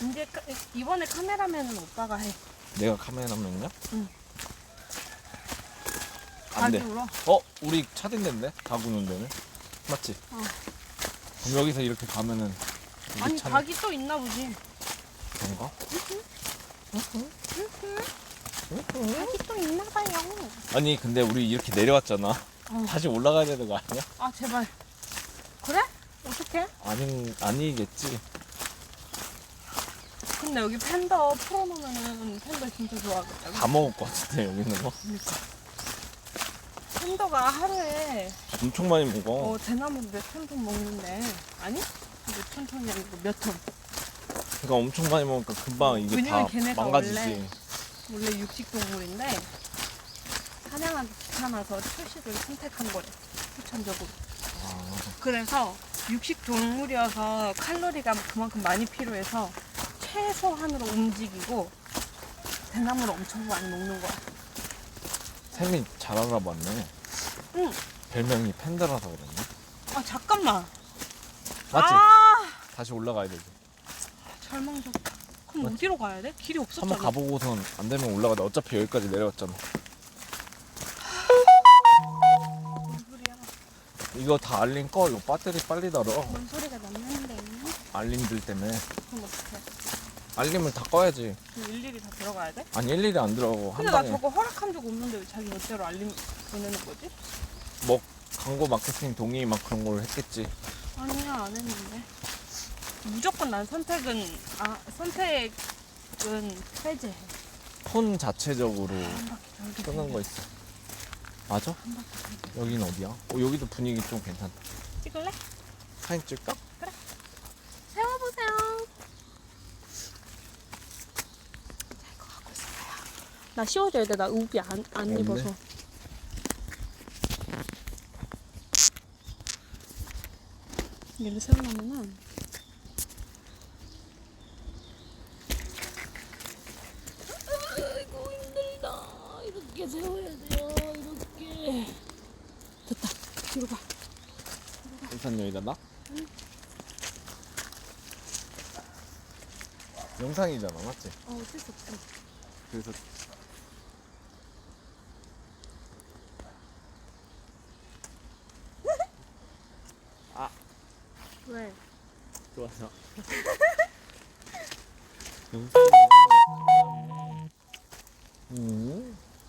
이제 이번에 카메라맨은 오빠가 해. 내가 카메라맨이야? 응. 안 돼. 자기 울어. 우리 차딘데인데? 다 구는 데는? 맞지? 그럼 여기서 이렇게 가면은 우리 아니 차는 닭이 또 있나 보지. 그런가? 닭이 또 있나 봐요. 아니 근데 우리 이렇게 내려왔잖아. 다시 올라가야 되는 거 아니야? 아 제발. 그래? 어떡해? 아니겠지. 근데 여기 팬더 풀어놓으면은 팬더 진짜 좋아하겠다. 다 먹을 것 같은데 여기 있는 거? 그러니까. 팬더가 하루에 엄청 많이 먹어. 대나무 몇 톤 먹는데 아니? 몇 톤이 아니고 몇 톤. 그러니까 엄청 많이 먹으니까 금방 이게 왜냐면 다 걔네가 망가지지. 원래 육식동물인데 사냥하기 귀찮아서 초식을 선택한 거래. 후천적으로. 그래서 육식동물이어서 칼로리가 그만큼 많이 필요해서 최소한으로 움직이고 대나무를 엄청 많이 먹는 거야. 샘이 잘 알아봤네. 응. 별명이 팬더라서 그랬나? 아 잠깐만. 맞지? 아 다시 올라가야 되지. 절망적. 그럼 어디로 가야 돼? 길이 없었잖아. 한번 가보고선 안 되면 올라가자. 어차피 여기까지 내려왔잖아. 뭔 소리야? 이거 다 알림 꺼. 이거 배터리 빨리 달어. 뭔 소리가 났는데? 알림들 때문에. 그럼 어떡해? 알림을 다 꺼야지. 그럼 일일이 다 들어가야 돼? 아니 일일이 안 들어가고 한 근데 나 방에 저거 허락한 적 없는데 왜 자기 멋대로 알림 보내는 거지? 뭐 광고 마케팅 동의 막 그런 걸 했겠지. 아니야 안 했는데. 무조건 난 선택은 폐지해. 폰 자체적으로 한 바퀴 돌게 끄는 되면 거 있어. 맞아? 한 바퀴 돌게. 여기는 어디야? 여기도 분위기 좀 괜찮다. 찍을래? 사진 찍을까? 세워보세요. 자 이거 갖고 있어봐요. 나 씌워줘야 돼. 나 우비 안 없네. 입어서. 얘를 세우려면은 아이고 힘들다. 이렇게 세워야 돼요. 이렇게. 됐다. 뒤로 가. 우선 여기다 놔? 영상이잖아, 맞지? 어쩔 수 없어. 그래서 왜? 좋았어. 영상이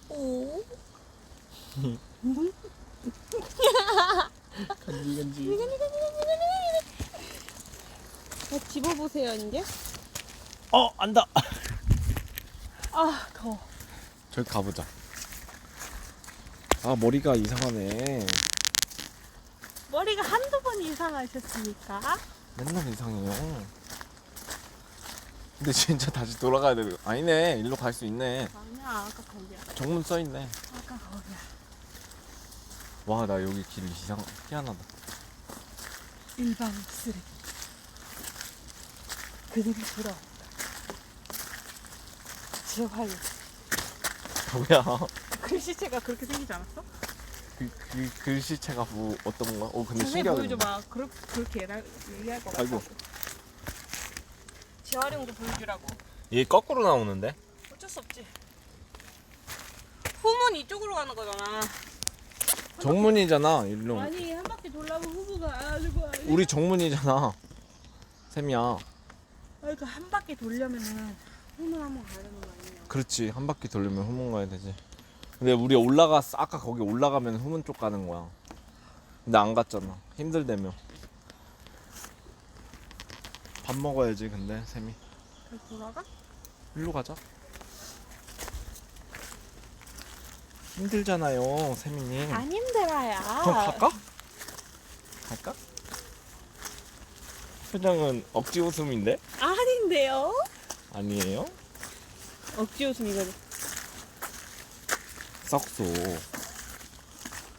오? 간질간질. 집어보세요 이제. 안다. 아 더워. 저기 가보자. 머리가 이상하네. 머리가 한두 번 이상하셨습니까? 맨날 이상해요. 근데 진짜 다시 돌아가야 돼. 아니네. 일로 갈 수 있네. 아니야 아까 거기야. 정문 써있네. 아까 거기야. 와, 나 여기 길 희한하다. 일반 쓰레기. 그들이 돌아온다. 들어가요. 뭐야? 글씨체가 그렇게 생기지 않았어? 그 글씨체가 뭐 어떤 건가? 근데 자세히 신기하네. 보여줘봐. 그렇게 얘기할 것 같아. 아이고. 재활용도 보여주라고. 얘 거꾸로 나오는데? 어쩔 수 없지. 후문 이쪽으로 가는 거잖아. 정문이잖아. 일로. 아니 한 바퀴 돌려면 후문가 아니고. 우리 정문이잖아. 샘이야. 그러니까 한 바퀴 돌려면은 후문 한번 가야 되는 거 아니냐. 그렇지. 한 바퀴 돌리면 후문 가야 되지. 근데 우리 올라갔어. 아까 거기 올라가면 후문 쪽 가는 거야. 근데 안 갔잖아. 힘들다며. 밥 먹어야지. 근데 샘이. 그래서 돌아가? 일로 가자. 힘들잖아요, 샘이님. 안 힘들어요. 그럼 갈까? 갈까? 표정은 억지 웃음인데? 아닌데요? 아니에요? 억지 웃음이거든. 썩소.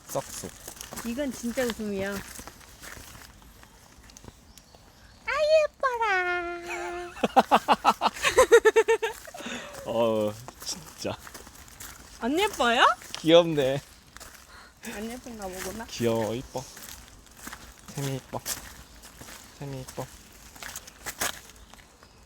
썩소. 이건 진짜 웃음이야. 아 예뻐라. 진짜. 안 예뻐요? 귀엽네. 안 예쁜가 보구나. 귀여워, 이뻐. 샘이 이뻐. 샘이 이뻐.